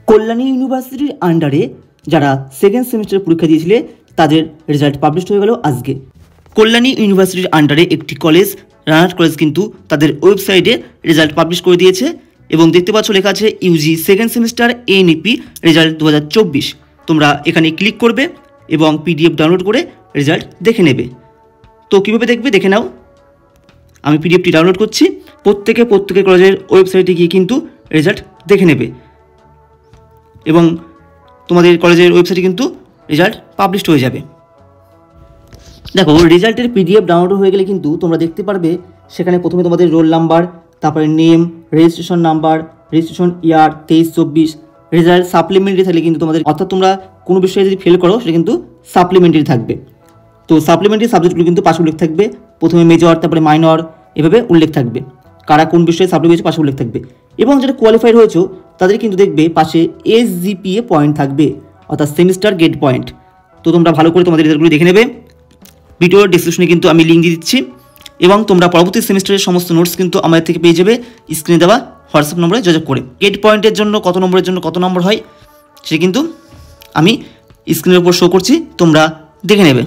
কল্যাণী ইউনিভার্সিটির আন্ডারে যারা সেকেন্ড সেমিস্টার পরীক্ষা দিয়েছিলে তাদের রেজাল্ট পাবলিশ হয়ে গেল আজকে। কল্যাণী ইউনিভার্সিটির আন্ডারে একটি কলেজ, রানাঘাট কলেজ, কিন্তু তাদের ওয়েবসাইটে রেজাল্ট পাবলিশ করে দিয়েছে এবং দেখতে পাচ্ছ লেখা আছে Yuji second semester NEP result 2024। তোমরা এখানে ক্লিক করবে এবং পিডিএফ ডাউনলোড করে রেজাল্ট দেখে নেবে। তো কীভাবে দেখবে দেখে নাও। আমি পিডিএফটি ডাউনলোড করছি। প্রত্যেকে কলেজের ওয়েবসাইটে গিয়ে কিন্তু রেজাল্ট দেখে নেবে এবং তোমাদের কলেজের ওয়েবসাইটে কিন্তু রেজাল্ট পাবলিশড হয়ে যাবে। দেখো, রেজাল্টের পিডিএফ ডাউনলোড হয়ে গেলে কিন্তু তোমরা দেখতে পারবে সেখানে প্রথমে তোমাদের রোল নাম্বার, তারপরে নেম, রেজিস্ট্রেশন নাম্বার, রেজিস্ট্রেশন ইয়ার 23-24, রেজাল্ট সাপ্লিমেন্টারি থাকলে কিন্তু তোমাদের, অর্থাৎ তোমরা কোনো বিষয়ে যদি ফেল করো সেটা কিন্তু সাপ্লিমেন্টারি থাকবে। তো সাপ্লিমেন্টারি সাবজেক্টগুলো কিন্তু পাশে উল্লেখ থাকবে, প্রথমে মেজর, তারপরে মাইনর, এভাবে উল্লেখ থাকবে কারা কোন বিষয়ে সাপ্লি হয়েছে, পাশে উল্লেখ থাকবে। এবং যারা কোয়ালিফাইড হয়েছে তাদের কিন্তু দেখবে পাশে এসজিপিএ পয়েন্ট থাকবে, অর্থাৎ সেমিস্টার গেট পয়েন্ট। তো তোমরা ভালো করে তোমাদের রেজাল্টগুলো দেখে নেবে। ভিডিওর ডিসক্রিপশনে কিন্তু আমি লিঙ্ক দিয়ে দিচ্ছি এবং তোমরা পরবর্তী সেমিস্টারের সমস্ত নোটস কিন্তু আমাদের থেকে পেয়ে যাবে স্ক্রিনে দেওয়া হোয়াটসঅ্যাপ নম্বরে যোগাযোগ করে। গেট পয়েন্টের জন্য কত নম্বরের জন্য কত নম্বর হয় সে কিন্তু আমি স্ক্রিনের উপর শো করছি, তোমরা দেখে নেবে।